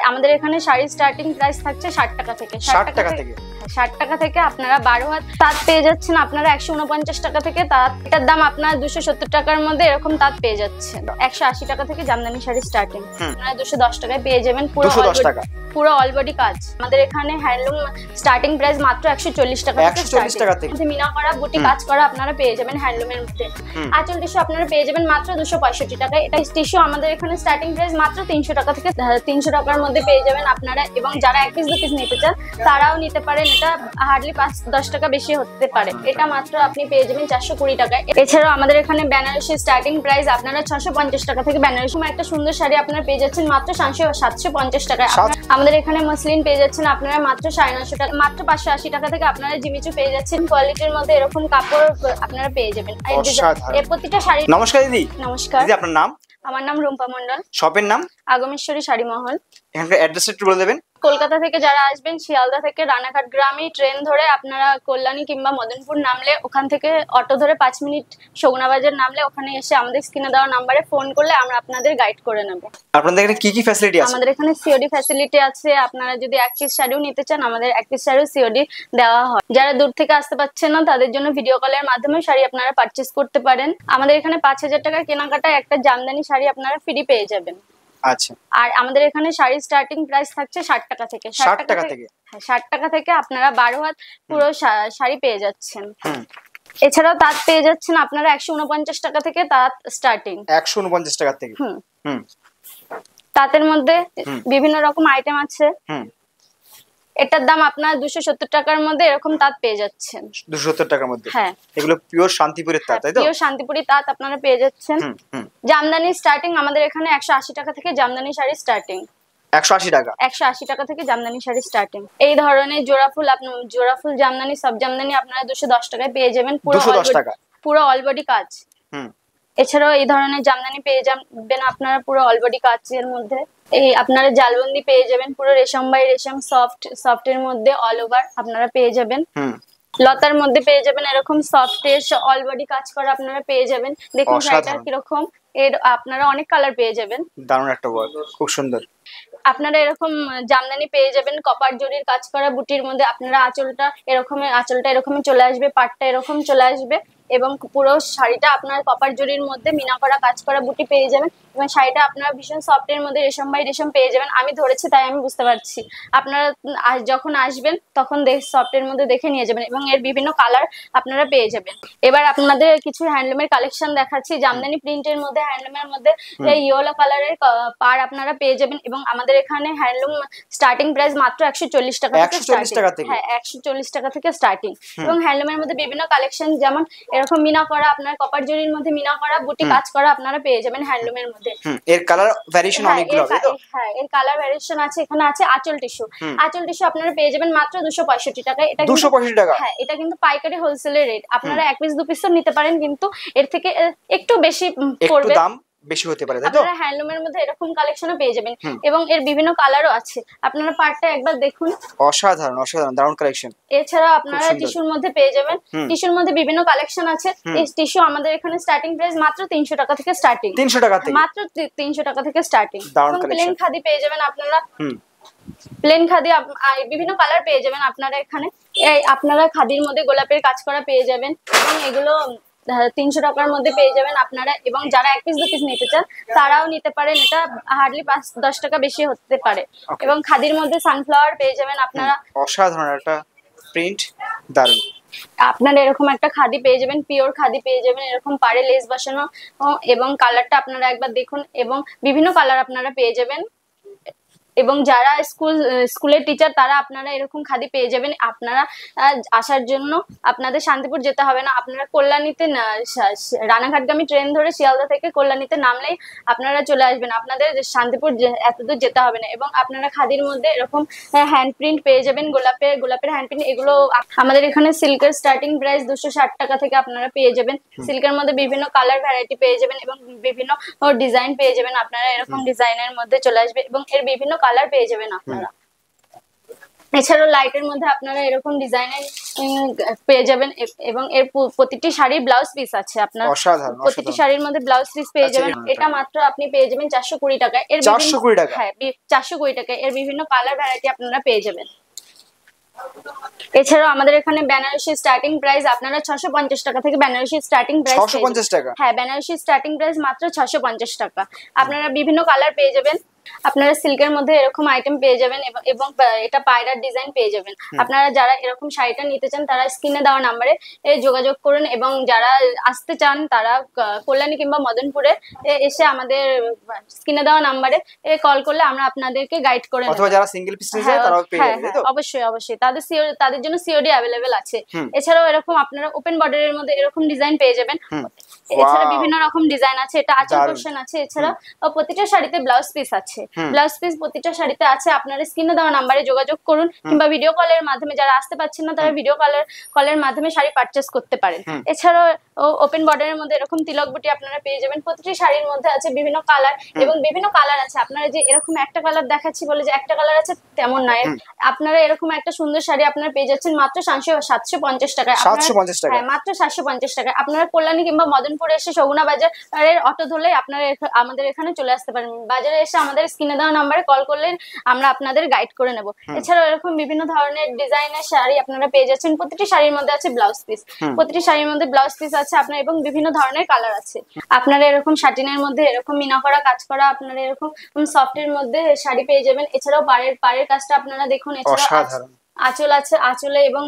আমাদের এখানে sari starting price থাকছে 60 টাকা থেকে। 60 টাকা থেকে 60 টাকা থেকে আপনারা 12 হাত তাঁত পেয়ে যাচ্ছেন আপনারা 149 টাকা থেকে। তাঁত এটার দাম আপনারা 270 টাকার মধ্যে এরকম তাঁত পেয়ে যাচ্ছেন। 180 টাকা থেকে জামদানি শাড়ি স্টার্টিং, আপনারা 210 টাকায় পেয়ে যাবেন পুরো অল বডি কাজ। আমাদের এখানে হ্যান্ডলুম স্টার্টিং প্রাইস মাত্র 140 টাকা থেকে। 140 টাকা থেকে মিনা করা বুটি কাজ করা আপনারা পেয়ে যাবেন হ্যান্ডলুমের মধ্যে। আঁচল টিস্যু আপনারা পেয়ে যাবেন মাত্র 265 টাকায়। এটা টিস্যু আমাদের এখানে স্টার্টিং প্রাইস মাত্র 300 টাকা থেকে 300 টাকার মধ্যে পেয়ে যাবেন আপনারা। এবং যারা এক পিস দু পিস নিতে চান তারাও নিতে পারেন, এটা হার্ডলি 5-10 টাকা বেশি হতে পারে। এটা মাত্র আপনি পেয়ে যাবেন 420 টাকায়। এছাড়াও আমাদের এখানে বেনারসি স্টার্টিং প্রাইস আপনারা 650 টাকা থেকে। বেনারসি একটা সুন্দর শাড়ি আপনারা পেয়ে যাচ্ছেন মাত্র 750 টাকায়। আমাদের এখানে মসলিন পেয়ে যাচ্ছেন আপনারা মাত্র 950 টাকা। মাত্র 580 টাকা থেকে আপনারা জিমিচু পেয়ে যাচ্ছেন। কোয়ালিটির মধ্যে এরকম কাপড় আপনারা পেয়ে যাবেন। এই প্রতিটা শাড়ি। নমস্কার দিদি। নমস্কার দিদি, আপনার নাম? আমার নাম রুম্পা মন্ডল। শপের নাম? আগমেশ্বরী শাড়ি মহল। এখানকার অ্যাড্রেসটা একটু বলে দেবেন। কলকাতা থেকে যারা আসবেন, শিয়ালদা থেকে রানাঘাট গ্রামে ট্রেন ধরে আপনারা কল্যাণী কিংবা মদনপুর নামলে, ওখান থেকে অটো ধরে 5 মিনিট শোগনাবাজার নামলে ওখানে এসে আমাদের স্ক্রিনে দেওয়া নাম্বারে ফোন করলে আমরা আপনাদের গাইড করে নেব। আপনাদের এখানে কি কি ফ্যাসিলিটি আছে? আমাদের এখানে সিওডি ফ্যাসিলিটি আছে। আপনারা যদি এক পিস শাড়িও নিতে চান আমাদের এক পিস শাড়িও সিওডি দেওয়া হয়। যারা দূর থেকে আসতে পারছেন না তাদের জন্য ভিডিও কলের মাধ্যমে শাড়ি আপনারা পারচেজ করতে পারেন। আমাদের এখানে 5000 টাকার কেনাকাটায় একটা জামদানি শাড়ি আপনারা ফ্রি পেয়ে যাবেন। আচ্ছা। আর আমাদের এখানে শাড়ি স্টার্টিং প্রাইস থাকছে 60 টাকা থেকে। 60 টাকা থেকে? হ্যাঁ, 60 টাকা থেকে আপনারা 12 হাত পুরো শাড়ি পেয়ে যাচ্ছেন। এছাড়াও তাঁত পেয়ে যাচ্ছেন আপনারা 149 টাকা থেকে তাঁত স্টার্টিং। 149 টাকা থেকে। তাঁতের মধ্যে বিভিন্ন রকম আইটেম আছে। এটার দাম আপনারা 270 টাকার মধ্যে এরকম তাঁত পেয়ে যাচ্ছেন। 270 টাকার মধ্যে? হ্যাঁ। এগুলো পিওর শান্তিপুরের তাঁত, তাই তো? পিওর শান্তিপুরি তাঁত আপনারা পেয়ে যাচ্ছেন। জামদানি স্টার্টিং আমাদের এখানে 180 টাকা থেকে জামদানি শাড়ি স্টার্টিং। 180 টাকা? 180 টাকা থেকে জামদানি শাড়ি স্টার্টিং। এই ধরনের জোড়াফুল জামদানি, সব জামদানি আপনারা 210 টাকায় পেয়ে যাবেন পুরো অল বডি কাজ। এছাড়াও এই ধরনের জামদানি পেয়ে যাবেন আপনারা পুরো অল বডি কাজের মধ্যে। এই আপনারা জালবন্দি পেয়ে যাবেন পুরো রেশম বাই রেশম সফট এর মধ্যে অল ওভার আপনারা পেয়ে যাবেন। লতার মধ্যে পেয়ে যাবেন এরকম সফট এর অল বডি কাজ করা আপনারা পেয়ে যাবেন। দেখুন শাড়িটা কিরকম, এর আপনারা অনেক কালার পেয়ে যাবেন। দারুণ একটা ওয়ার্ক, খুব সুন্দর। আপনারা এরকম জামদানি পেয়ে যাবেন কপার জরির কাজ করা বুটির মধ্যে। আপনারা আঁচলটা এরকমই চলে আসবে, পাটটা এরকম চলে আসবে এবং পুরো শাড়িটা আপনার কপার জরির মধ্যে মিনা করা কাজ করা বুটি পেয়ে যাবেন। এবং শাড়িটা আপনারা ভীষণ সফট এর মধ্যে রেশম বাই রেশম পেয়ে যাবেন। আমি ধরেছি তাই আমি বুঝতে পারছি। আপনারা যখন আসবেন তখন সফট এর মধ্যে দেখে নিয়ে যাবেন এবং এর বিভিন্ন কালার আপনারা পেয়ে যাবেন। এবার আপনাদের কিছু হ্যান্ডলুমের কালেকশন দেখাচ্ছি। জামদানি প্রিন্টের মধ্যে হ্যান্ডলুমের মধ্যে ইয়েলো কালারের পার আপনারা পেয়ে যাবেন। এবং আমাদের এখানে হ্যান্ডলুম স্টার্টিং প্রাইস মাত্র 140 টাকা থেকে। হ্যাঁ, 140 টাকা থেকে স্টার্টিং। এবং হ্যান্ডলুমের মধ্যে বিভিন্ন কালেকশন, যেমন এরকম মিনা করা আপনার কপার জরির মধ্যে মিনা করা বুটি কাজ করা আপনারা পেয়ে যাবেন হ্যান্ডলুমের মধ্যে। এর কালার ভ্যারিয়েশন অনেকগুলো হবে তো? হ্যাঁ, এর কালার ভ্যারিয়েশন আছে। এখানে আছে আঁচল টিস্যু। আঁচল টিস্যু আপনারা পেয়ে যাবেন মাত্র 265 টাকায়। এটা 265 টাকা? হ্যাঁ, এটা কিন্তু পাইকারি হোলসেলের রেট। আপনারা এক পিস দু পিস নিতে পারেন, কিন্তু এর থেকে একটু বেশি পড়বে, দাম বেশি হতে পারে, তাই তো? আপনারা হ্যান্ডলুমের মধ্যে এরকম কালেকশনও পেয়ে যাবেন এবং এর বিভিন্ন কালারও আছে। আপনারা পার্টটা একবার দেখুন। অসাধারণ দারুণ কালেকশন। এছাড়া আপনারা টিস্যুর মধ্যে পেয়ে যাবেন। টিস্যুর মধ্যে বিভিন্ন কালেকশন আছে। এই টিস্যু আমাদের এখানে স্টার্টিং প্রাইস মাত্র 300 টাকা থেকে স্টার্টিং। 300 টাকা থেকে? মাত্র 300 টাকা থেকে স্টার্টিং। প্লেন খাদি পেয়ে যাবেন আপনারা। প্লেন খাদি বিভিন্ন কালার পেয়ে যাবেন আপনারা এখানে। আপনারা খাদির মধ্যে গোলাপের কাজ করা পেয়ে যাবেন এবং এগুলো 300 টাকার মধ্যে পেয়ে যাবেন আপনারা। এবং যারা এক পিস দু পিস নিতে চান তারাও নিতে পারেন, এটা হার্ডলি 5-10 টাকা বেশি হতে পারে। এবং খাদির মধ্যে সানফ্লাওয়ার পেয়ে যাবেন আপনারা। অসাধারণ একটা প্রিন্ট, দারুণ। আপনারা এরকম একটা খাদি পেয়ে যাবেন, পিওর খাদি পেয়ে যাবেন, এরকম পাড়ে লেস বসানো। এবং কালারটা আপনারা একবার দেখুন এবং বিভিন্ন কালার আপনারা পেয়ে যাবেন। এবং যারা স্কুলের টিচার তারা আপনারা এরকম খাদি পেয়ে যাবেন। আপনারা আসার জন্য আপনাদের শান্তিপুর যেতে হবে না। আপনারা কল্যাণীতে রানাঘাটগামী ট্রেন ধরে শিয়ালদা থেকে কল্যাণীতে নামলেই আপনারা চলে আসবেন। আপনাদের শান্তিপুর এতদূর যেতে হবে না। এবং আপনারা খাদির মধ্যে এরকম হ্যান্ড প্রিন্ট পেয়ে যাবেন, গোলাপের হ্যান্ড প্রিন্ট। এগুলো আমাদের এখানে সিল্কের স্টার্টিং প্রাইস 260 টাকা থেকে আপনারা পেয়ে যাবেন। সিল্কের মধ্যে বিভিন্ন কালার ভ্যারাইটি পেয়ে যাবেন এবং বিভিন্ন ডিজাইন পেয়ে যাবেন। আপনারা এরকম ডিজাইনের মধ্যে চলে আসবে এবং এর বিভিন্ন কালার পেয়ে যাবেন আপনারা। এছাড়াও লাইটের মধ্যে আপনারা এরকম ডিজাইনের পেয়ে যাবেন এবং এর প্রতিটি শাড়ির ব্লাউজ পিস আছে আপনার। অসাধারণ, প্রতিটি শাড়ির মধ্যে ব্লাউজ পিস পেয়ে যাবেন। এটা মাত্র আপনি পেয়ে যাবেন 420 টাকায়। এর 420 টাকা? হ্যাঁ 420 টাকায়। এর বিভিন্ন কালার ভ্যারাইটি আপনারা পেয়ে যাবেন। এছাড়াও আমাদের এখানে বেনারসি স্টার্টিং প্রাইস আপনারা 650 টাকা থেকে বেনারসি স্টার্টিং প্রাইস 650 টাকা? হ্যাঁ, বেনারসি স্টার্টিং প্রাইস মাত্র 650 টাকা। আপনারা বিভিন্ন কালার পেয়ে যাবেন। আপনারা সিল্কের মধ্যে এরকম আইটেম পেয়ে যাবেন এবং এটা পায়রার ডিজাইন পেয়ে যাবেন। আপনারা যারা এরকম শাড়িটা নিতে চান তারা স্ক্রিনে দেওয়া নাম্বারে যোগাযোগ করুন এবং যারা আসতে চান তারা কল্যাণী কিংবা মদনপুরে এসে আমাদের স্ক্রিনে দেওয়া নাম্বারে কল করলে আমরা আপনাদেরকে গাইড করে নেব। অথবা যারা সিঙ্গেল পিস নিতে চায় তারাও পেয়ে যাবে, তাই তো? অবশ্যই অবশ্যই তাদের জন্য সিওডি अवेलेबल আছে। এছাড়াও এরকম আপনারা ওপেন বর্ডারের মধ্যে এরকম ডিজাইন পেয়ে যাবেন। এছাড়া বিভিন্ন রকম ডিজাইন আছে, এটা আঁচল পোরশন আছে। এছাড়া প্রতিটা শাড়িতে ব্লাউজ পিস আছে। ব্লাউজ পিস প্রতিটা শাড়িতে আছে। আপনারা স্ক্রিনে দেওয়া নাম্বারে যোগাযোগ করুন কিংবা ভিডিও কলের মাধ্যমে, যারা আসতে পারছেন না তারা ভিডিও কলের মাধ্যমে শাড়ি পারচেজ করতে পারেন। এছাড়াও ওপেন বর্ডারের মধ্যে এরকম তিলক বুটি আপনারা পেয়ে যাবেন। প্রতিটি শাড়ির মধ্যে আছে বিভিন্ন কালার এবং বিভিন্ন কালার আছে। আপনারা যে এরকম একটা কালার দেখাচ্ছি বলে যে একটা কালার আছে তেমন নয়। আপনারা এরকম একটা সুন্দর শাড়ি আপনারা পেয়ে যাচ্ছেন মাত্র 750 টাকায়। 750 টাকা? হ্যাঁ, মাত্র 750 টাকায়। আপনারা কল্যাণী কিংবা মদনপুরে এসে সগুনা বাজারের অটো ধরলেই আপনারা আমাদের এখানে চলে আসতে পারেন। বাজারে এসে আমাদের স্ক্রিনে দেওয়া নাম্বারে কল করলে আমরা আপনাদের গাইড করে নেব। এছাড়াও এরকম বিভিন্ন ধরনের ডিজাইনের শাড়ি আপনারা পেয়ে যাচ্ছেন। প্রতিটি শাড়ির মধ্যে আছে ব্লাউজ পিস। প্রতিটি শাড়ির মধ্যে ব্লাউজ পিস আছে আপনার এবং বিভিন্ন ধরনের কালার আছে। আপনারা এরকম শাটিনের মধ্যে এরকম মিনা করা কাজ করা, আপনারা এরকম সফটের মধ্যে শাড়ি পেয়ে যাবেন। এছাড়াও পাড়ের কাজটা আপনারা দেখুন। এছাড়াও আঁচল আছে, আঁচলে এবং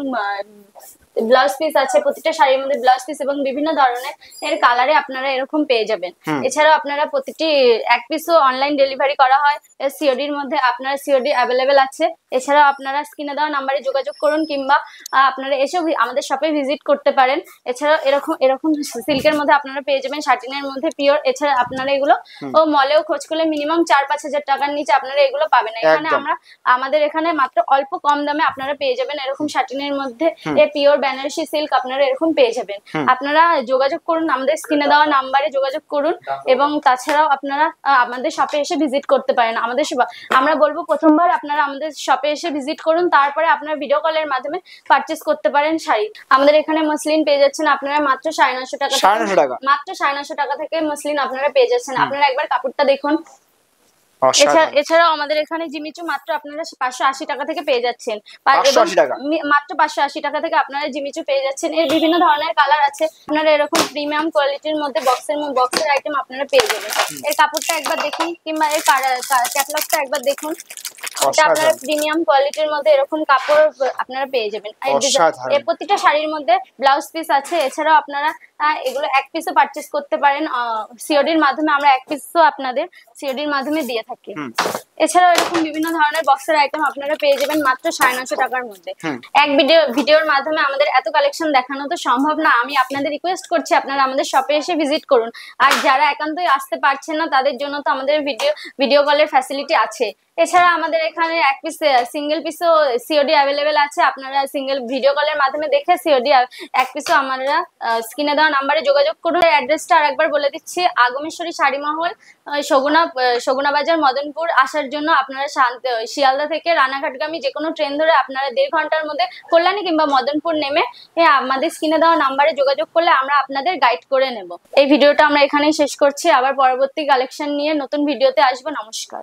ব্লাউজ পিস আছে। প্রতিটা শাড়ির মধ্যে ব্লাউজ পিস এবং বিভিন্ন ধরনের কালারে আপনারা এরকম পেয়ে যাবেন। এছাড়াও আপনারা প্রতিটি এক পিসও অনলাইন ডেলিভারি করা হয়। সিওডির মধ্যে আপনারা সিওডি अवेलेबल আছে। এছাড়াও আপনারা স্ক্রিনে দেওয়া নাম্বারে যোগাযোগ করুন কিংবা আপনারা এসেও আমাদের শপে ভিজিট করতে পারেন। এছাড়াও এরকম সিল্কের মধ্যে আপনারা পেয়ে যাবেন, শাটিনের মধ্যে পিওর। এছাড়া আপনারা এগুলো মলেও খোঁজ করলে মিনিমাম 4-5 হাজার টাকার নিচে আপনারা এগুলো পাবেন। এখানে আমাদের এখানে মাত্র অল্প কম দামে আপনারা পেয়ে যাবেন এরকম শাটিনের মধ্যে পিওর বেনারসি সিল্ক আপনারা এরকম পেয়ে যাবেন। আপনারা যোগাযোগ করুন, আমাদের স্ক্রিনে দেওয়া নাম্বারে যোগাযোগ করুন এবং তাছাড়াও আপনারা আমাদের শপে এসে ভিজিট করতে পারেন। আমরা বলবো প্রথমবার আপনারা আমাদের শপে এসে ভিজিট করুন, তারপরে আপনারা ভিডিও কলের মাধ্যমে পারচেজ করতে পারেন শাড়ি। আমাদের এখানে মসলিন পেয়ে যাচ্ছেন আপনারা মাত্র 950 টাকা। মাত্র 950 টাকা থেকে মসলিন আপনারা পেয়ে যাচ্ছেন। আপনারা একবার কাপড়টা দেখুন। এছাড়াও আমাদের এখানে জিমিচু মাত্র আপনারা 580 টাকা থেকে পেয়ে যাচ্ছেন। মাত্র 580 টাকা থেকে আপনারা জিমিচু পেয়ে যাচ্ছেন। এর বিভিন্ন ধরনের কালার আছে। আপনারা এরকম প্রিমিয়াম কোয়ালিটির মধ্যে বক্সের আইটেম আপনারা পেয়ে যাবেন। এর কাপড়টা একবার দেখুন কিংবা এর ক্যাটালগটা একবার দেখুন। আপনারা প্রিমিয়াম কোয়ালিটির মধ্যে এরকম কাপড় আপনারা পেয়ে যাবেন। এর প্রতিটা শাড়ির মধ্যে ব্লাউজ পিস আছে। এছাড়াও আপনারা এগুলো এক পিসও পারচেজ করতে পারেন সিওডির মাধ্যমে। আমরা এক পিসও আপনাদের সিওডির মাধ্যমে দিয়ে থাকি। এছাড়াও এরকম বিভিন্ন ধরনের বক্সের আইটেম আপনারা পেয়ে যাবেন মাত্র 950 টাকার মধ্যে। এক ভিডিওর মাধ্যমে আমাদের এত কালেকশন দেখানো তো সম্ভব না। আমি আপনাদের রিকোয়েস্ট করছি আপনারা আমাদের শপে এসে ভিজিট করুন। আর যারা একান্তই আসতে পারছেন না তাদের জন্য তো আমাদের ভিডিও কলের ফ্যাসিলিটি আছে। এছাড়া আমাদের এখানে এক পিস সিঙ্গেল পিসও সিওডি अवेलेबल আছে। আপনারা সিঙ্গেল ভিডিও কলের মাধ্যমে দেখে সিওডি এক পিসও আমরা স্ক্রিনে দেওয়া নাম্বারে যোগাযোগ করুন। অ্যাড্রেসটা আরেকবার বলে দিচ্ছি, আগমেশ্বরী শাড়ি মহল, সগুনা বাজার, মদনপুর। আসার জন্য আপনারা শিয়ালদা থেকে রানাঘাটগামী যে কোনো ট্রেন ধরে আপনারা 1.5 ঘন্টার মধ্যে কল্যাণী কিংবা মদনপুর নেমে আমাদের স্ক্রিনে দেওয়া নাম্বারে যোগাযোগ করলে আমরা আপনাদের গাইড করে নেব। এই ভিডিওটা আমরা এখানেই শেষ করছি। আবার পরবর্তী কালেকশন নিয়ে নতুন ভিডিওতে আসবো। নমস্কার।